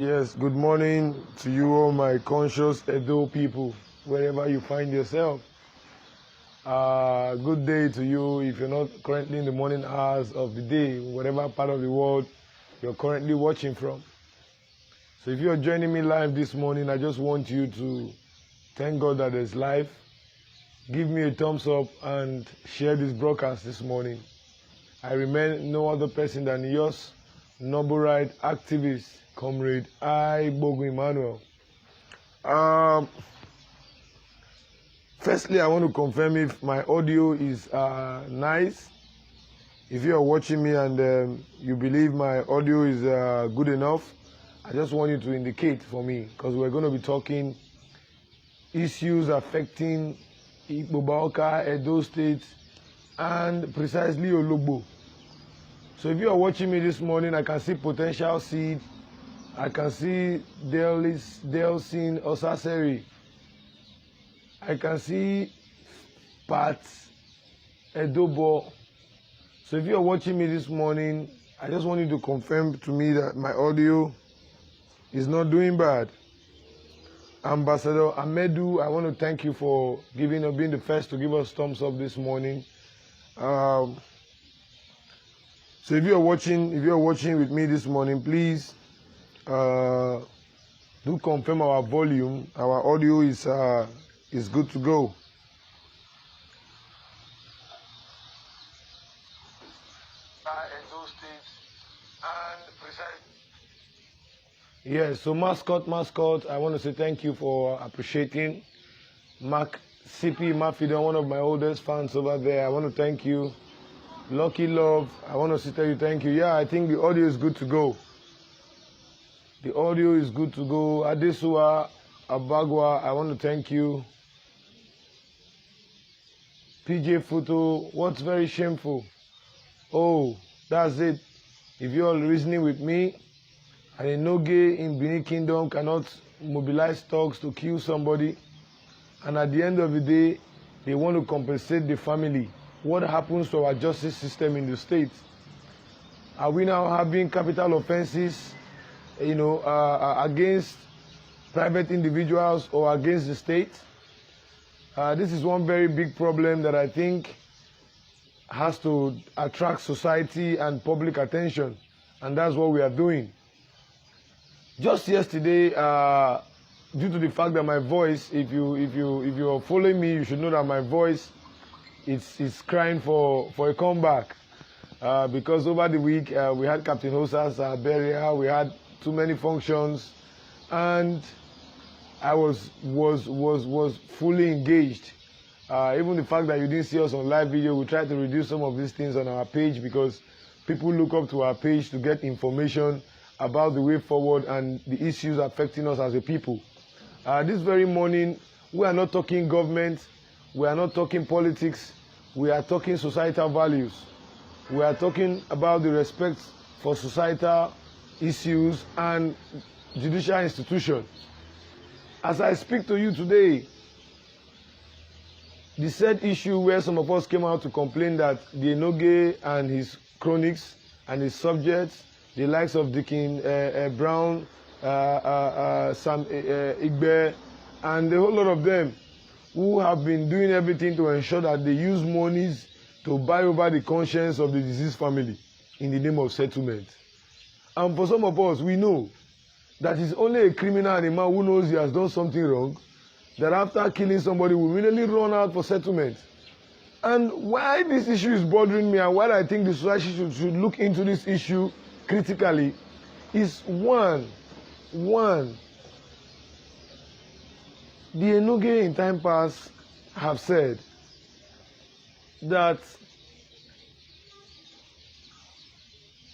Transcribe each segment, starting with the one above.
Yes, good morning to you all my conscious Edo people, wherever you find yourself. Good day to you if you're not currently in the morning hours of the day, whatever part of the world you're currently watching from. So if you're joining me live this morning, I just want you to thank God that there's life. Give me a thumbs up and share this broadcast this morning. I remain no other person than yours, noble right activist, Comrade Bogu Emmanuel. Firstly, I want to confirm if my audio is nice. If you are watching me and you believe my audio is good enough, I just want you to indicate for me, because we're going to be talking issues affecting Igbo, Edo State, and precisely Ologbo. So if you are watching me this morning, I can see potential seed. I can see Delsin Osaseri. I can see Pat Edobo. So if you are watching me this morning, I just want you to confirm to me that my audio is not doing bad. Ambassador Amedu, I want to thank you for being the first to give us thumbs up this morning. So if you are watching with me this morning, please do confirm our volume. Our audio is good to go. Yes, so mascot, I want to say thank you for appreciating. Mark CP Mafidon, one of my oldest fans over there, I want to thank you. Lucky Love, I want to tell you thank you. Yeah, I think the audio is good to go. The audio is good to go. Adesua Abagwa, I want to thank you. PJ Photo, what's very shameful? Oh, that's it. If you're reasoning with me, an Enogie in Benin Kingdom cannot mobilize thugs to kill somebody, and at the end of the day, they want to compensate the family. What happens to our justice system in the state? Are we now having capital offenses, against private individuals or against the state? This is one very big problem that I think has to attract society and public attention, and that's what we are doing. Just yesterday, due to the fact that my voice, if you are following me, you should know that my voice is crying for a comeback, because over the week we had Captain Hosa's burial, we had too many functions, and I was fully engaged. Even the fact that you didn't see us on live video, we tried to reduce some of these things on our page because people look up to our page to get information about the way forward and the issues affecting us as a people. This very morning, we are not talking government, we are not talking politics, we are talking societal values. We are talking about the respect for societal issues and judicial institutions. As I speak to you today, the said issue where some of us came out to complain that the Enogie and his chronics and his subjects, the likes of Dickin Brown, Sam Igbe, and a whole lot of them who have been doing everything to ensure that they use monies to buy over the conscience of the deceased family in the name of settlement. And for some of us, we know that it's only a criminal and a man who knows he has done something wrong, that after killing somebody will immediately run out for settlement. And why this issue is bothering me and why I think the society should look into this issue critically is one, the Enogie in time past have said that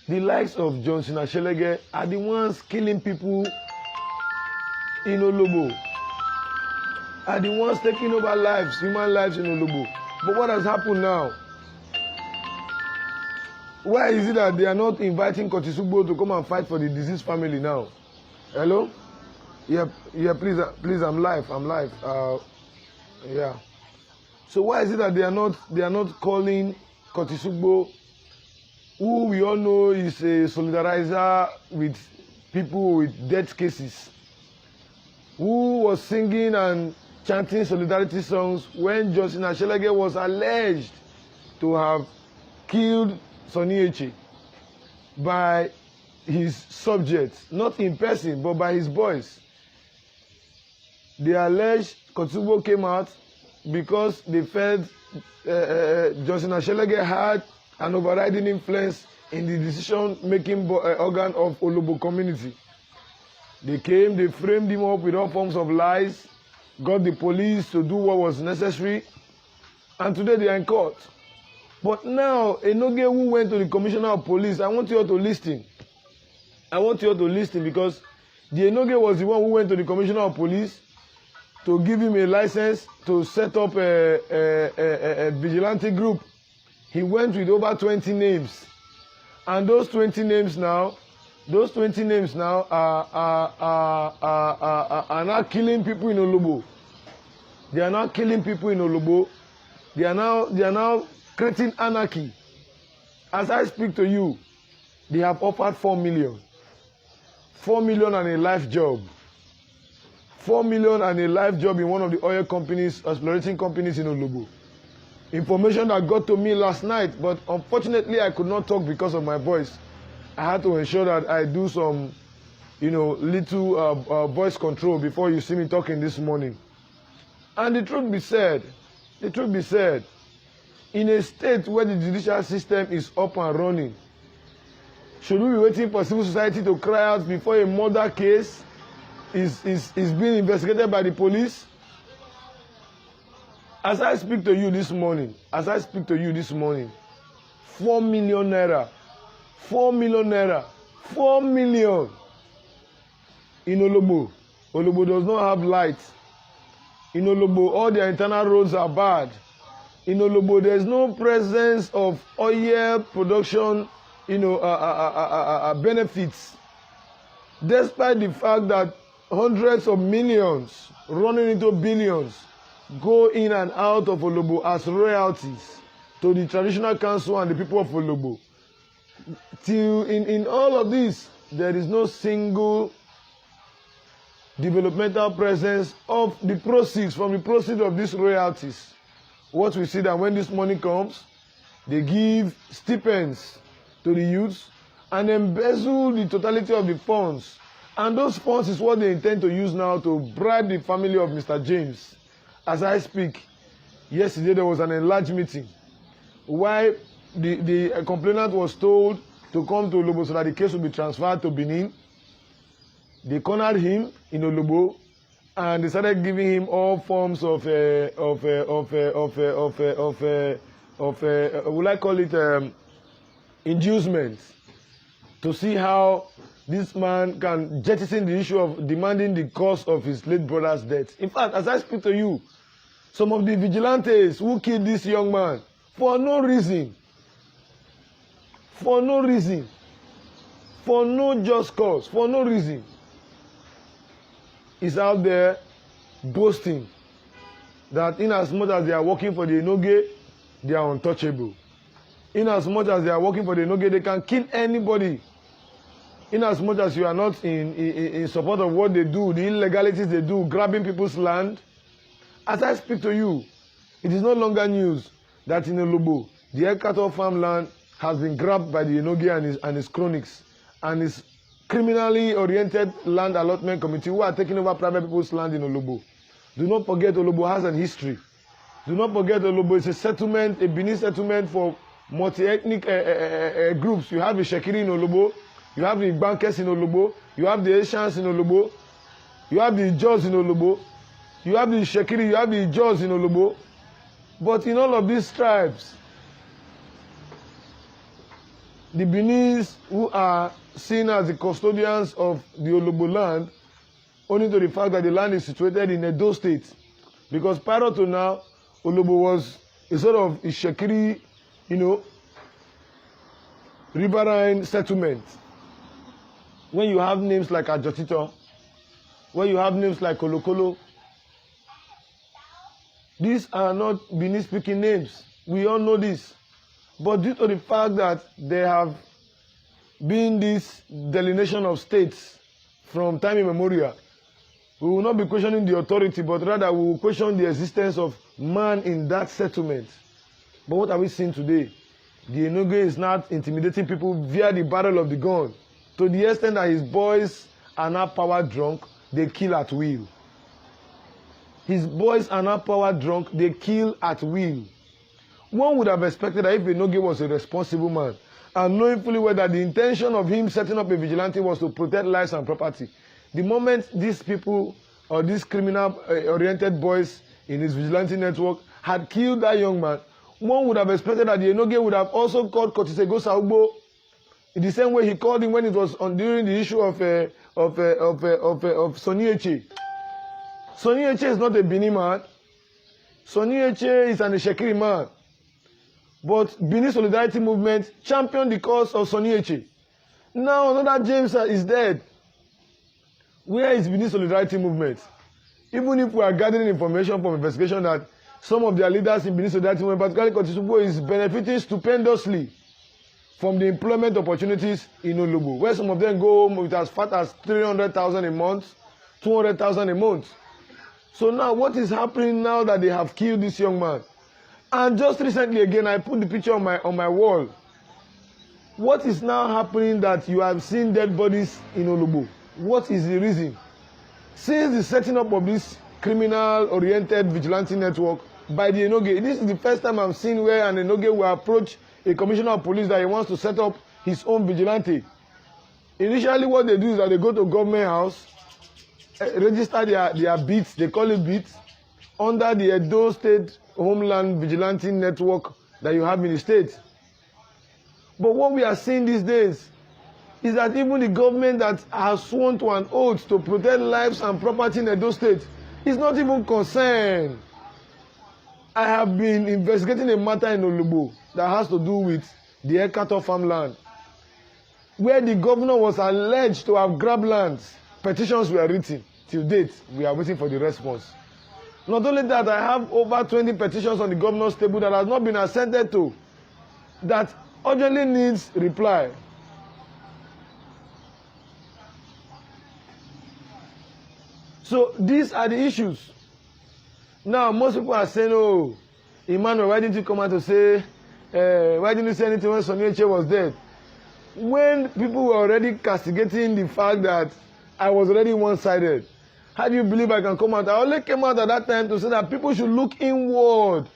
the likes of Johnson and Shelege are the ones killing people in Ologbo, are the ones taking over lives, human lives in Ologbo. But what has happened now? Why is it that they are not inviting Kotisugbo to come and fight for the deceased family now? Hello? Yeah, please, I'm live. Yeah. So why is it that they are not calling Kotisugbo, who we all know is a solidarizer with people with death cases, who was singing and chanting solidarity songs when Justice Ashelege was alleged to have killed Sonny Eche by his subjects, not in person, but by his boys. The alleged Kotsubo came out because they felt Justice Ashelege had an overriding influence in the decision-making organ of Ologbo community. They came, they framed him up with all forms of lies, got the police to do what was necessary, and today they are in court. But now, Enogie, who went to the Commissioner of Police, I want you all to listen. I want you all to listen because the Enogie was the one who went to the Commissioner of Police to give him a license to set up a vigilante group. He went with over 20 names. And those 20 names now are now killing people in Ologbo. They are now killing people in Ologbo. They are now creating anarchy. As I speak to you, they have offered 4 million. 4 million and a life job. 4 million and a life job in one of the oil companies, exploration companies in Ologbo. Information that got to me last night, but unfortunately I could not talk because of my voice. I had to ensure that I do some, little voice control before you see me talking this morning. And the truth be said, in a state where the judicial system is up and running, should we be waiting for civil society to cry out before a murder case is being investigated by the police? As I speak to you this morning, 4 million naira, 4 million naira, 4 million in Ologbo. Ologbo does not have light. In Ologbo, all their internal roads are bad. In Ologbo, there is no presence of oil production, benefits. Despite the fact that hundreds of millions running into billions go in and out of Ologbo as royalties to the traditional council and the people of Ologbo. In all of this, there is no single developmental presence of the proceeds, from the proceeds of these royalties. What we see that when this money comes, they give stipends to the youths and embezzle the totality of the funds. And those funds is what they intend to use now to bribe the family of Mr. James. As I speak, yesterday there was an enlarged meeting why the complainant was told to come to Ologbo so that the case will be transferred to Benin. They cornered him in Ologbo and they started giving him all forms of would I call it inducements to see how this man can jettison the issue of demanding the cause of his late brother's death. In fact, as I speak to you, some of the vigilantes who killed this young man for no reason, for no just cause, for no reason, is out there boasting that in as much as they are working for the Enogie, they are untouchable. In as much as they are working for the Enogie, they can kill anybody. In as much as you are not in support of what they do, the illegalities they do, grabbing people's land. As I speak to you, it is no longer news that in Ologbo, the Ekato farmland has been grabbed by the Enogie and his cronies, and his criminally oriented land allotment committee who are taking over private people's land in Ologbo. Do not forget Ologbo has an history. Do not forget Ologbo is a settlement, a Benin settlement for multi-ethnic groups. You have the Shekiri in Ologbo, you have the Bankers in Ologbo, you have the Asians in Ologbo, you have the Jaws in Ologbo, you have the Shekiri, you have the Jaws in Ologbo. But in all of these tribes, the Beninese who are seen as the custodians of the Ologbo land, only to the fact that the land is situated in Edo State. Because prior to now, Ologbo was a sort of a Shekiri, riverine settlement. When you have names like Ajotito, when you have names like Kolokolo, these are not Benin-speaking names. We all know this. But due to the fact that there have been this delineation of states from time immemorial. We will not be questioning the authority, but rather we will question the existence of man in that settlement. But what are we seeing today? The Enogie is not intimidating people via the barrel of the gun, to the extent that his boys are now power drunk, they kill at will. His boys are now power drunk, they kill at will. One would have expected that if Enogie was a responsible man, and knowing fully well that the intention of him setting up a vigilante was to protect lives and property, the moment these people or these criminal-oriented boys in his vigilante network had killed that young man, one would have expected that the Enogie would have also called Ologbo in the same way he called him when it was on during the issue of Sonny Eche. Sonny Eche is not a Bini man. Sonny Eche is an Ishekiri man. But Bini Solidarity Movement championed the cause of Sonny Eche. Now another James is dead. Where is Bini Solidarity Movement? Even if we are gathering information from investigation that some of their leaders in Bini Solidarity Movement, particularly Kotisugbo, is benefiting stupendously from the employment opportunities in Ologbo, where some of them go home with as fat as 300,000 a month, 200,000 a month. So now what is happening now that they have killed this young man? And just recently again, I put the picture on my wall. What is now happening that you have seen dead bodies in Ologbo? What is the reason? Since the setting up of this criminal-oriented vigilante network by the Enogie, this is the first time I'm seeing where an Enogie will approach a commissioner of police that he wants to set up his own vigilante. Initially, what they do is that they go to government house, register their beats, they call it beats, under the Edo State Homeland Vigilante Network that you have in the state. But what we are seeing these days is that even the government that has sworn to an oath to protect lives and property in Edo State is not even concerned. I have been investigating a matter in Ologbo that has to do with the Ekato farmland, where the governor was alleged to have grabbed lands. Petitions were written. Till date, we are waiting for the response. Not only that, I have over 20 petitions on the governor's table that has not been assented to, that urgently needs reply. So these are the issues. Now, most people are saying, oh, Emmanuel, why didn't you come out to say, why didn't you say anything when Sonny Eche was dead? When people were already castigating the fact that I was already one-sided, how do you believe I can come out? I only came out at that time to say that people should look inward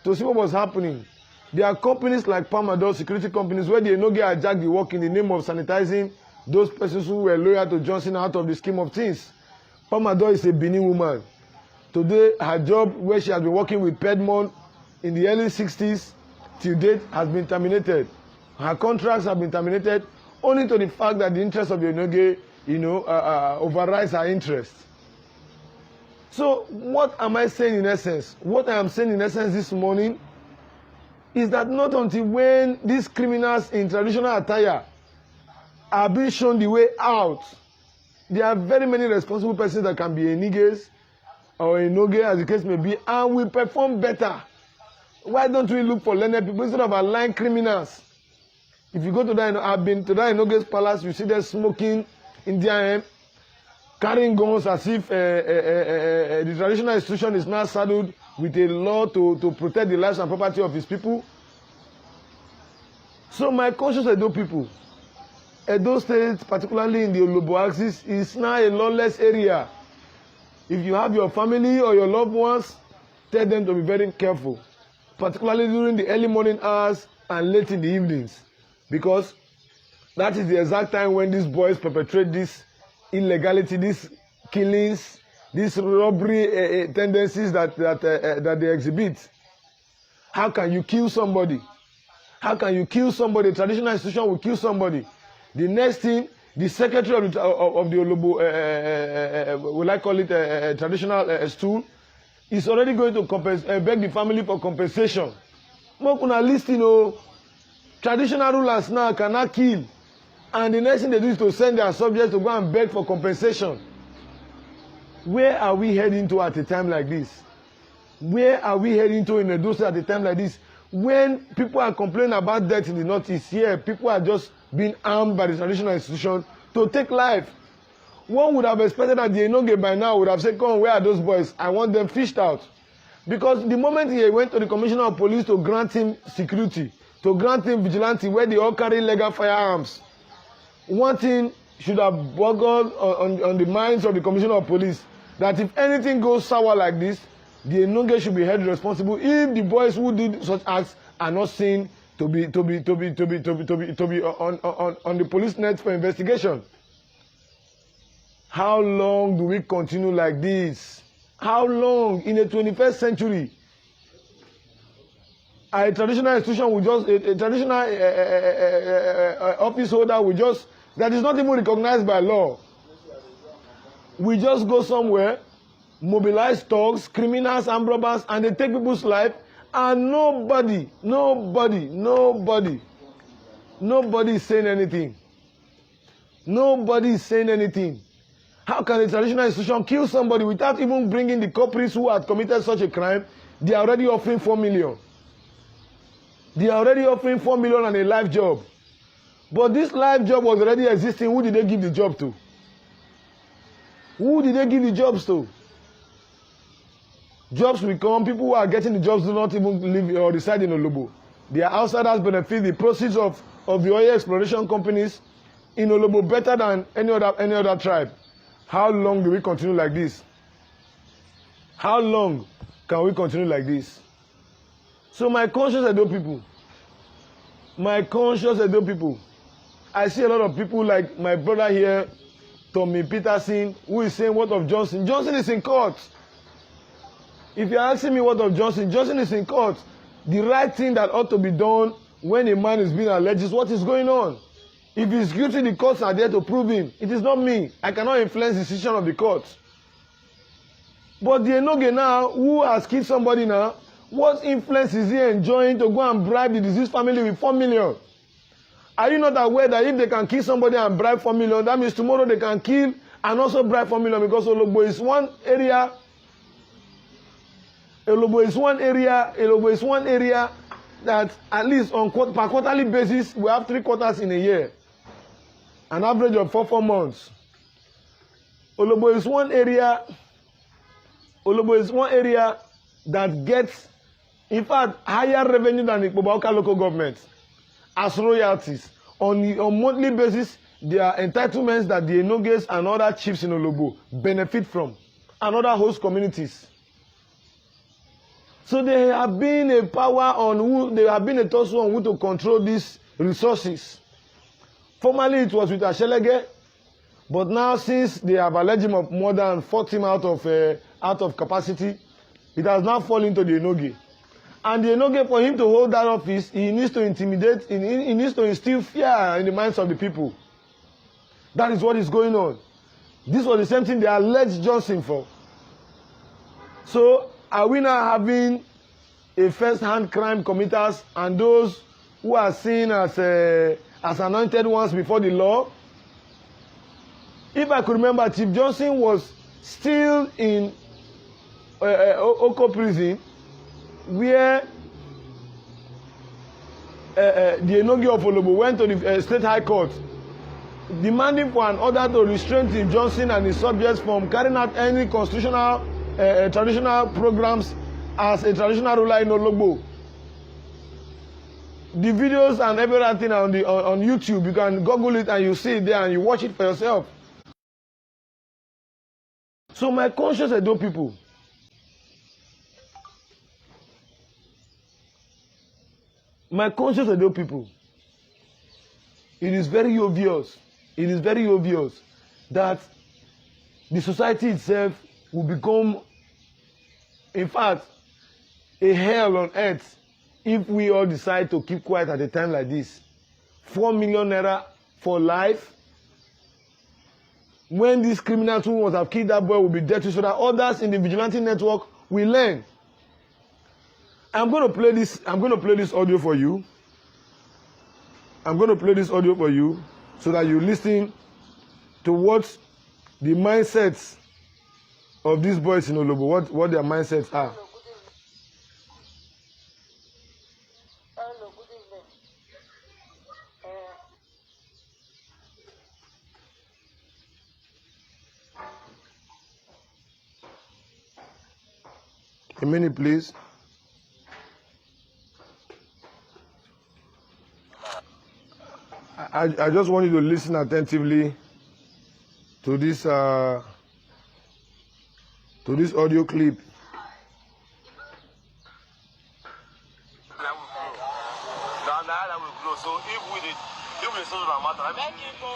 to see what was happening. There are companies like Palmador, security companies, where the Enogie hijacked the work in the name of sanitizing those persons who were loyal to Johnson out of the scheme of things. Palmador is a Benin woman. Today, her job, where she has been working with Pedmont in the early 60s, till date, has been terminated. Her contracts have been terminated, only to the fact that the interest of the Enogie, overrides her interest. So, what am I saying in essence? What I am saying in essence this morning is that not until when these criminals in traditional attire are being shown the way out, there are very many responsible persons that can be Enogies or Enogie, as the case may be, and will perform better. Why don't we look for learned people instead of aligned criminals? If you go to that, I've been to that Enogie's palace, you see them smoking Indian hemp, carrying guns as if the traditional institution is now saddled with a law to protect the lives and property of his people. So my conscious Edo people, Edo State, particularly in the Ologbo axis, is now a lawless area. If you have your family or your loved ones, tell them to be very careful, particularly during the early morning hours and late in the evenings, because that is the exact time when these boys perpetrate this illegality, these killings, these robbery tendencies that they exhibit. How can you kill somebody? How can you kill somebody? A traditional institution will kill somebody. The next thing, the secretary of the Ologbo, will I call it a traditional stool, is already going to beg the family for compensation. Mokuna listen, traditional rulers now cannot kill. And the next thing they do is to send their subjects to go and beg for compensation. Where are we heading to at a time like this? Where are we heading to in Edo State at a time like this? When people are complaining about death in the Northeast, here people are just being armed by the traditional institution to take life. one would have expected that the Enogie by now would have said, come, where are those boys? I want them fished out. Because the moment he went to the commissioner of police to grant him security, to grant him vigilante, where they all carry legal firearms, one thing should have boggled on the minds of the commissioner of police, that if anything goes sour like this, the Enogie should be held responsible if the boys who did such acts are not seen to be on the police net for investigation. How long do we continue like this? How long in the 21st century? A traditional institution will just, a traditional office holder will just, that is not even recognized by law. We just go somewhere, mobilize thugs, criminals, armed robbers, and they take people's life, and nobody is saying anything. Nobody is saying anything. How can a traditional institution kill somebody without even bringing the culprits who had committed such a crime? They are already offering 4 million. They are already offering 4 million and a life job. But this life job was already existing. Who did they give the job to? Who did they give the jobs to? Jobs will come. People who are getting the jobs do not even live or reside in Ologbo. They are outsiders benefit the proceeds of the oil exploration companies in Ologbo better than any other tribe. How long do we continue like this? How long can we continue like this? So my conscious Edo people, I see a lot of people like my brother here, Tommy Peterson, who is saying, what of Johnson? Johnson is in court. If you're asking me what of Johnson, Johnson is in court. The right thing that ought to be done when a man is being alleged is what is going on. If he's guilty, the courts are there to prove him. It is not me. I cannot influence the decision of the court. But the Enogie now, who has killed somebody now, what influence is he enjoying to go and bribe the deceased family with 4 million? Are you not aware that if they can kill somebody and bribe 4 million, that means tomorrow they can kill and also bribe 4 million, because Ologbo is one area. Ologbo is one area that at least on per quarterly basis, we have 3 quarters in a year. An average of 4 months. Ologbo is one area that gets, in fact, higher revenue than the Ikpoba local government as royalties. On monthly basis, there are entitlements that the Enogies and other chiefs in Ologbo benefit from, and other host communities. So they have been a power on who, they have been a tussle on who to control these resources. Formerly it was with Ashelege, but now since they have alleged him of more than 40 out of capacity, it has now fallen into the Enogie. And the Enogie, for him to hold that office, he needs to intimidate, he needs to instill fear in the minds of the people. That is what is going on. This was the same thing they alleged Johnson for. So are we now having a first-hand crime committers and those who are seen as anointed ones before the law? If I could remember, Chief Johnson was still in Oko prison, where the Enogie of Ologbo went to the State High Court demanding for an order to restrain Chief Johnson and his subjects from carrying out any constitutional traditional programs as a traditional ruler in Ologbo. The videos and everything on YouTube, you can Google it and you see it there and you watch it for yourself. So my conscious Edo people, it is very obvious that the society itself will become, in fact, a hell on earth if we all decide to keep quiet at a time like this. 4 million naira for life. When these criminals who must have killed that boy will be dead, so that others in the vigilante network will learn. I'm going to play this audio for you. So that you listen to what the mindsets of these boys in Ologbo, what their mindsets are. Hello, good evening. A minute, please. I just want you to listen attentively to this audio clip. So if we solve the matter, make people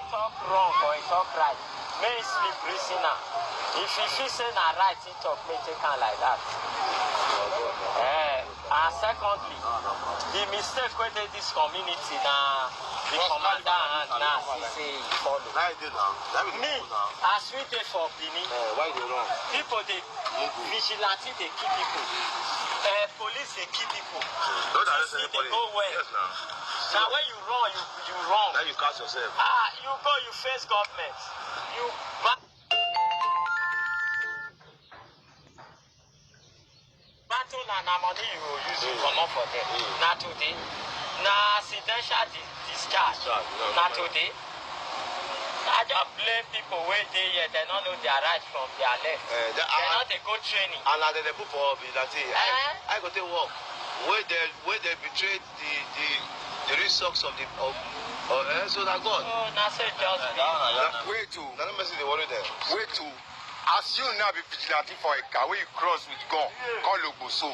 talk wrong or talk right. May sleep prisoner. If you feel say na right, he talk may take on like that. And secondly, the mistake where this community now, the commander and now say follow. Me, as we dey for Benin, why they wrong? People they vigilante they keep people. Police they keep people. Don't arrest anybody. They go where? Yes, now. Now when you wrong, you wrong. Now you catch yourself. You go, you face government. You battle and money you will use to come up for them. Not today. Now accidental discharge. Not today. I just blame people where they here, they don't know their right from their left. They not they go training. And now they put for vigilante. I go to work. Where they betrayed the resource of the so that God. Oh, that's it just Wait to. Now don't mess with the worry there. Wait to. As you now be vigilante for a car where you cross with God, call Ologbo so.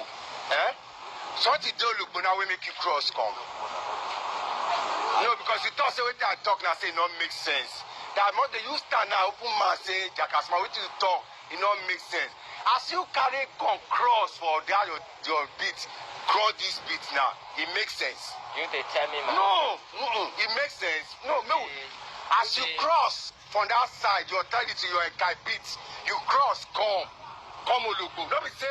Something do Ologbo now we make you cross come. No, because you thought say what I talk now say it not make sense. That more the you stand now open mouth say Jakasma what you talk it not make sense. As you carry gun cross for that your beat, cross this beat now, it makes sense. You they tell me man. No, it makes sense. No. As you cross from that side, your authority to your guy beat, you cross, come Ologbo. Don't be say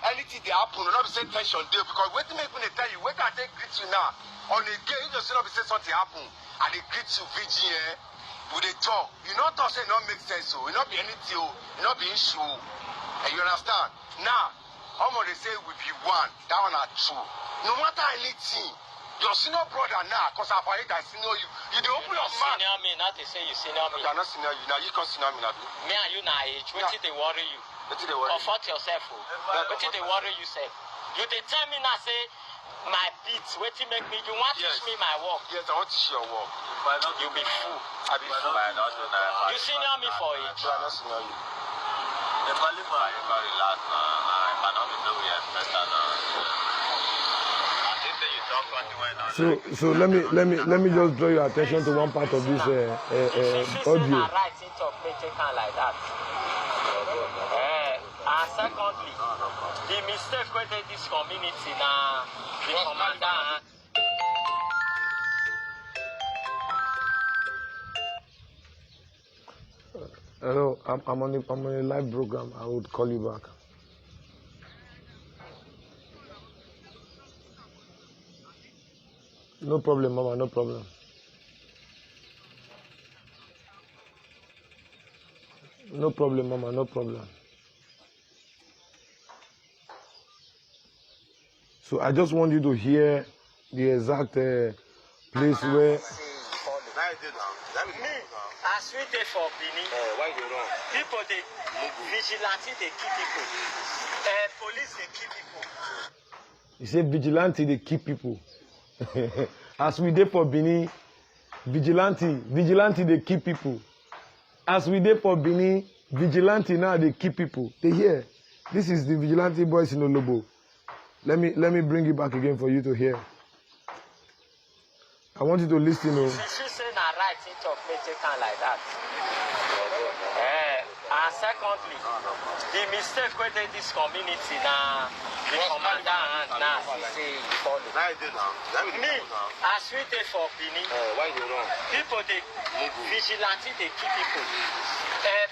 anything they happen, don't be say tension there because wait till make me tell you, wait till I take greet you now. On the game, you just not be say something happen and they greet you VGN with a talk. You not talk say it not make sense, so it not be anything, it not be issue. And you understand? Now, how much they say we be one, that one are true. No matter anything, your senior brother now, because I've already senior you. You don't open your mouth. Senior me, not to say you senior me. You are not senior you. Now you can senior me now. Me and you now age. What did they worry you? What did they worry? Comfort yourself. What did they worry you say? You they tell me now say my beats. What did make me? You want to teach me my work? Yes, I want to teach your work. You be fool. I be fool. You senior me for it. You are not senior you. The qualifier is very last now. I cannot be so we expect So let me just draw your attention to one part of this audio. Right talk may take on like that. And secondly, the mistake where this community now, the commander. Hello, I'm on a live program. I would call you back. No problem, Mama, no problem. No problem, Mama, no problem. So I just want you to hear the exact place where... As we dey for Benin, Why they wrong? people they vigilante they keep people. Police they keep people. You say vigilante, they keep people. As we dey for Benin, vigilante, they keep people. As we dey for Benin, vigilante now they keep people. They hear. This is the vigilante boys in Ologbo. Let me bring it back again for you to hear. I want you to listen. If you say na right, it talk may take on like that. And secondly, the mistake where this community now, the commander and now say follow. Me, as we dey for Benin, Why they wrong? people they vigilante they keep people.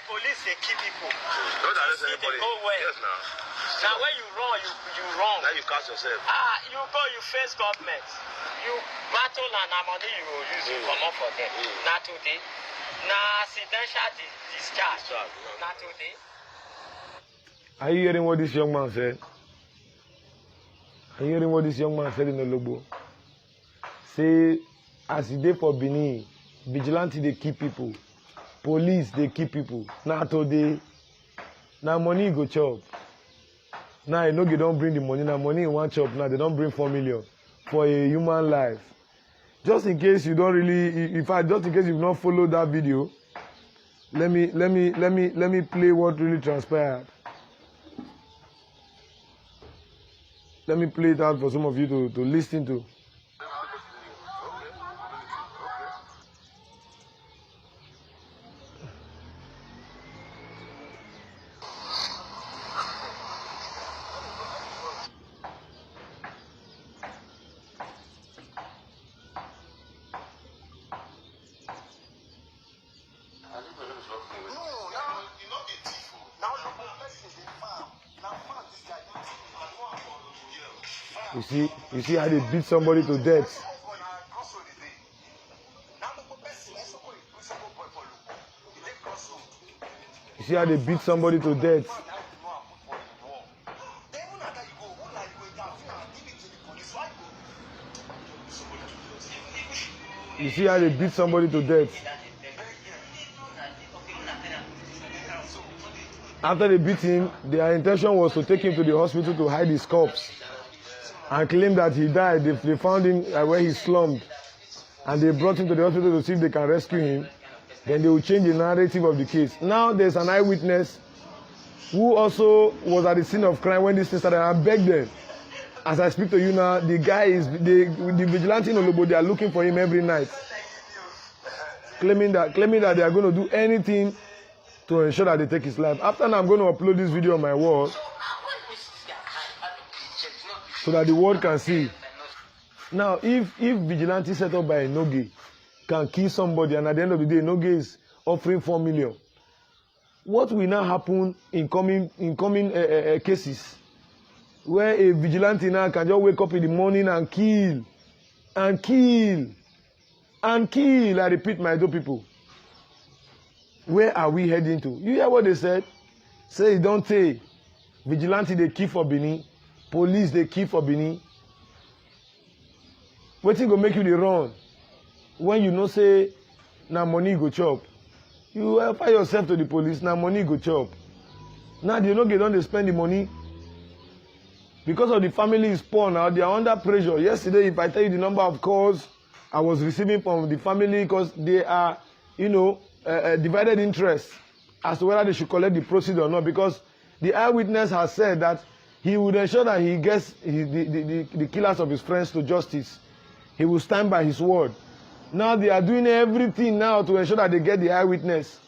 Police they keep people. Don't arrest anybody. They go where? Yes, now. Now when you wrong. Now you catch yourself. You go, you face government. You battle and money you will use to come up for them. Not today. Now accidental discharge. Not today. Are you hearing what this young man said? Are you hearing what this young man said in Ologbo? Say, as he did for Benin, vigilante they keep people. Police they keep people. Not today. Now money go chop. Now Enogie don't bring the money. Now money in one chop. Now they don't bring 4 million for a human life. Just in case you don't really, just in case you've not followed that video, let me play what really transpired. Let me play it out for some of you to listen to. You see how they beat somebody to death. You see how they beat somebody to death. You see how they beat somebody to death. After they beat him, their intention was to take him to the hospital to hide his corpse and claim that he died. They found him where he slumped, and they brought him to the hospital to see if they can rescue him. Then they will change the narrative of the case. Now there's an eyewitness who also was at the scene of crime when this thing started. I beg them, as I speak to you now, the guy is the vigilante in Ologbo. They are looking for him every night, claiming that they are going to do anything to ensure that they take his life. After now, I'm going to upload this video on my wall so that the world can see. Now, if vigilante set up by Enogie can kill somebody, and at the end of the day, Enogie is offering 4 million, what will now happen in coming cases where a vigilante now can just wake up in the morning and kill? I repeat, my dear people, where are we heading to? You hear what they said? Say, don't say vigilante they kill for Benin, police they kill for Benin. Wetin go make you dey run when you know say na money go chop? You offer yourself to the police, na money go chop. Now they don't dey spend the money because of the family is poor now. They are under pressure. Yesterday, if I tell you the number of calls I was receiving from the family, because they are, divided interest as to whether they should collect the proceeds or not, because the eyewitness has said that he would ensure that he gets the killers of his friends to justice. He will stand by his word. Now they are doing everything now to ensure that they get the eyewitness.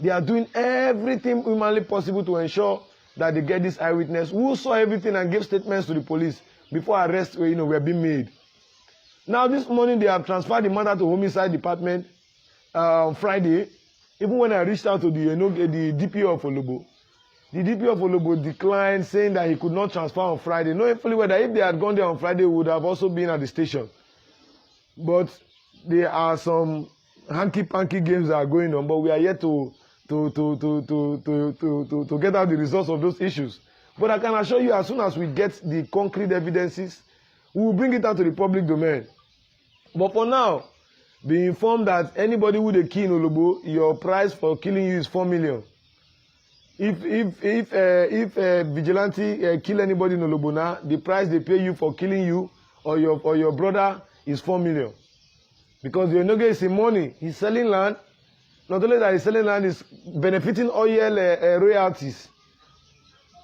They are doing everything humanly possible to ensure that they get this eyewitness who saw everything and gave statements to the police before arrests were being made. Now this morning they have transferred the matter to homicide department on Friday. Even when I reached out to the DPO of Ologbo, the DPO of Ologbo declined, saying that he could not transfer on Friday, knowing fully well that if they had gone there on Friday, he would have also been at the station. But there are some hanky-panky games that are going on, but we are yet to get out the results of those issues. But I can assure you, as soon as we get the concrete evidences, we will bring it out to the public domain. But for now, be informed that anybody who they kill in Ologbo, your price for killing you is 4 million. If vigilante kill anybody in Ologbo now, the price they pay you for killing you or your brother is 4 million. Because the Enogie is in money. He's selling land. Not only that he's selling land, he's benefiting oil royalties.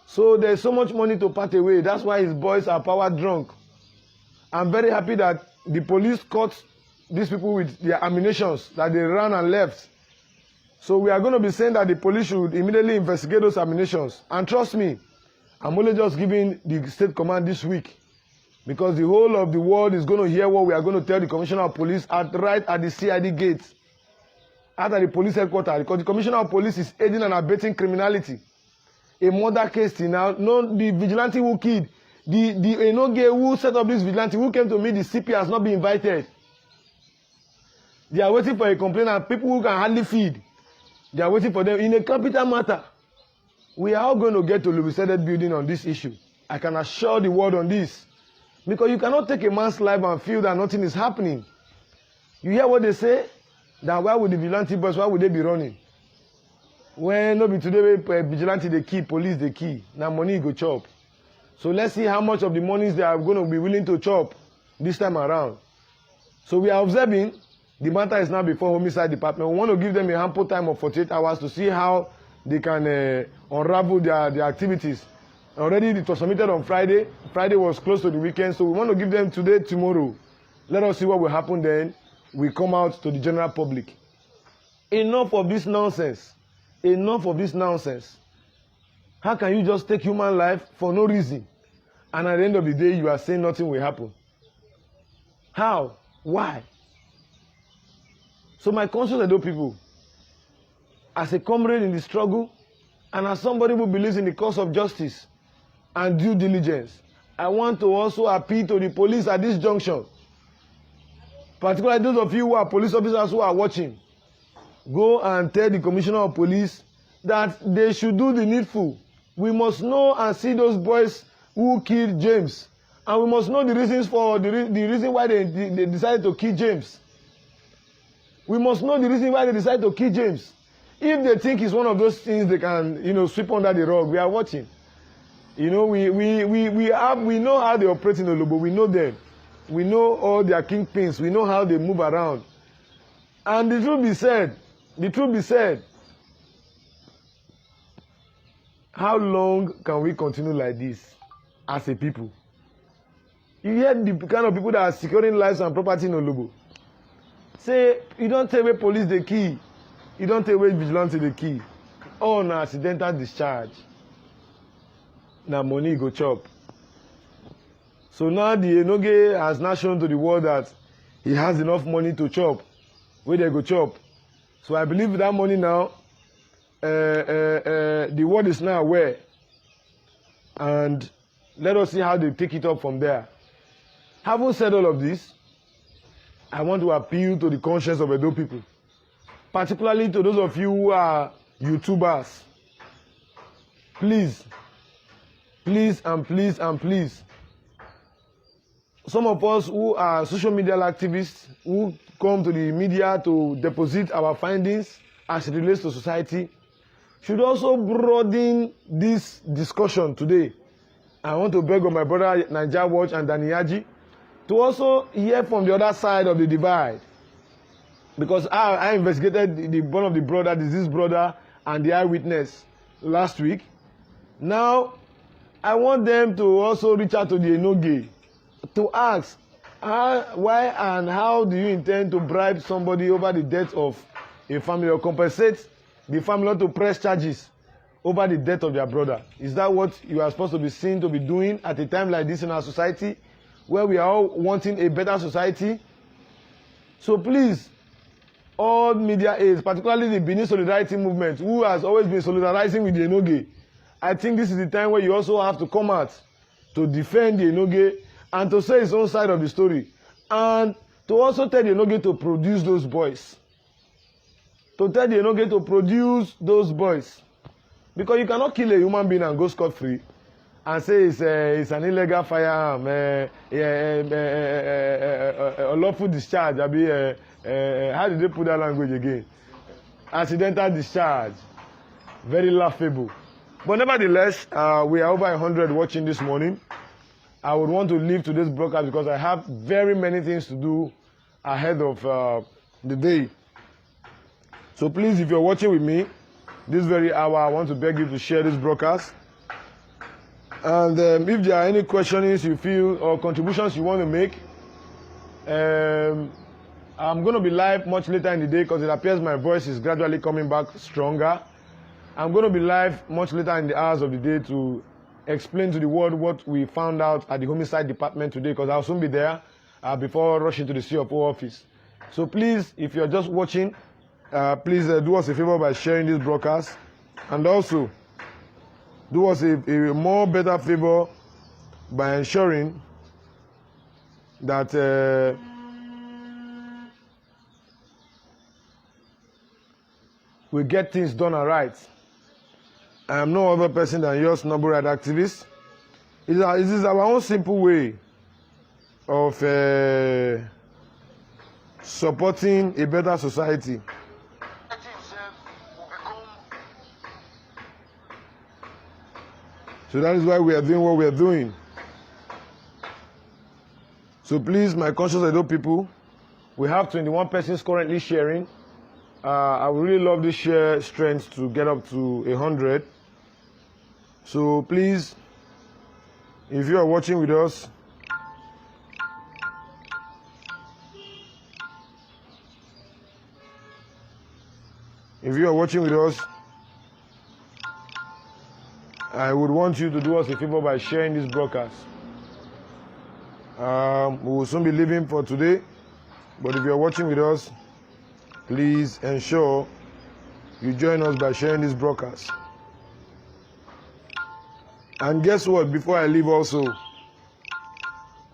So there's so much money to part away. That's why his boys are power drunk. I'm very happy that the police caught these people with their ammunitions that they ran and left. So we are going to be saying that the police should immediately investigate those ammunitions. And trust me, I'm only just giving the state command this week, because the whole of the world is going to hear what we are going to tell the commissioner of police right at the CID gate, at the police headquarters, because the commissioner of police is aiding and abetting criminality. A murder case now, no, the vigilante who killed, the Enogie who set up this vigilante, who came to meet the CP, has not been invited. They are waiting for a complaint, and people who can hardly feed, they are waiting for them in a capital matter. We are all going to get to Louis Senate building on this issue. I can assure the world on this. Because you cannot take a man's life and feel that nothing is happening. You hear what they say? That why would the vigilante boys, why would they be running? When no be today vigilante they kill, police they kill. Now money go chop. So let's see how much of the monies they are going to be willing to chop this time around. So we are observing. The matter is now before Homicide Department. We want to give them a ample time of 48 hours to see how they can unravel their activities. Already it was submitted on Friday. Friday was close to the weekend, so we want to give them today, tomorrow. Let us see what will happen then. We come out to the general public. Enough of this nonsense. Enough of this nonsense. How can you just take human life for no reason? And at the end of the day, you are saying nothing will happen. How? Why? So my conscious Edo people, as a comrade in the struggle, and as somebody who believes in the cause of justice and due diligence, I want to also appeal to the police at this junction. Particularly those of you who are police officers who are watching. Go and tell the commissioner of police that they should do the needful. We must know and see those boys who killed James. And we must know the reasons for the reason why they decided to kill James. We must know the reason why they decided to kill James. If they think it's one of those things they can, sweep under the rug, we are watching. We know how they operate in Ologbo. We know them. We know all their kingpins. We know how they move around. And the truth be said, how long can we continue like this as a people? You hear the kind of people that are securing lives and property in Ologbo. Say, you don't take away police the key. You don't take away vigilance the key. Oh, no, accidental discharge. Now money go chop. So now the Enogie has now shown to the world that he has enough money to chop. Where they go chop. So I believe that money now, the world is now aware. And let us see how they take it up from there. Having said all of this, I want to appeal to the conscience of Edo people. Particularly to those of you who are YouTubers. Please. Please and please and please. Some of us who are social media activists who come to the media to deposit our findings as it relates to society should also broaden this discussion today. I want to beg on my brother Naija Watch and Enogie to also hear from the other side of the divide. Because I investigated one of the brother, the deceased brother, and the eyewitness last week. Now, I want them to also reach out to the Enogie to ask why and how do you intend to bribe somebody over the death of a family or compensate the family to press charges over the death of their brother. Is that what you are supposed to be seen to be doing at a time like this in our society, where we are all wanting a better society? So please, all media aides, particularly the Benin Solidarity Movement, who has always been solidarizing with the Enogie, I think this is the time where you also have to come out to defend the Enogie and to say his own side of the story, and to also tell the Enogie to produce those boys. To tell the Enogie to produce those boys. Because you cannot kill a human being and go scot-free and say it's an illegal firearm, a lawful discharge. How did they put that language again? Accidental discharge. Very laughable. But nevertheless, we are over 100 watching this morning. I would want to leave today's broadcast because I have very many things to do ahead of the day. So please, if you're watching with me, this very hour, I want to beg you to share this broadcast. And if there are any questions you feel or contributions you want to make, I'm going to be live much later in the day because it appears my voice is gradually coming back stronger. I'm going to be live much later in the hours of the day to explain to the world what we found out at the Homicide Department today, because I'll soon be there before rushing to the CFO office. So please, if you're just watching, please do us a favor by sharing this broadcast, and also do us a more better favor by ensuring that we get things done all right. I am no other person than yours, noble right activist. It is our own simple way of supporting a better society. So that is why we are doing what we are doing. So please, my conscious Edo people, we have 21 persons currently sharing. I would really love this share strength to get up to 100. So please, if you are watching with us, I would want you to do us a favor by sharing this broadcast. We will soon be leaving for today, but if you are watching with us, please ensure you join us by sharing this broadcast. And guess what? Before I leave also,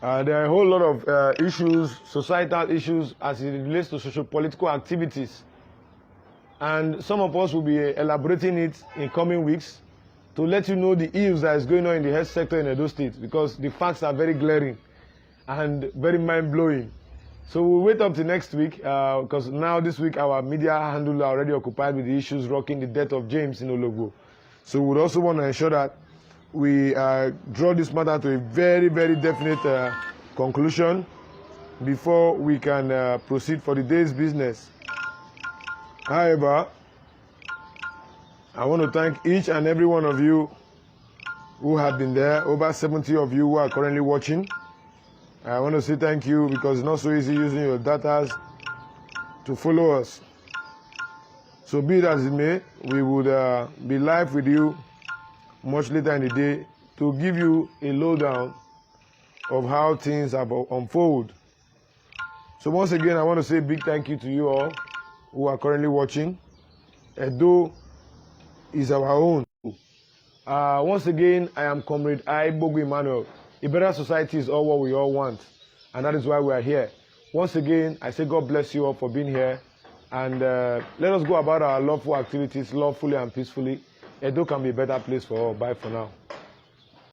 there are a whole lot of issues, societal issues as it relates to socio-political activities. And some of us will be elaborating it in coming weeks to let you know the ills that is going on in the health sector in Edo State, because the facts are very glaring and very mind-blowing. So we'll wait up to next week, because now this week our media handle are already occupied with the issues rocking the death of James in Ologbo. So we would also want to ensure that we draw this matter to a very, very definite conclusion before we can proceed for the day's business. However, I want to thank each and every one of you who have been there, over 70 of you who are currently watching. I want to say thank you, because it's not so easy using your data to follow us. So be it as it may, we would be live with you much later in the day to give you a lowdown of how things have unfolded. So once again, I want to say a big thank you to you all who are currently watching. Edo is our own. Once again, I am Comrade Bogu Emmanuel. A better society is all what we all want, and that is why we are here. Once again, I say God bless you all for being here, and let us go about our lawful activities lawfully and peacefully. Edo can be a better place for all. Bye for now.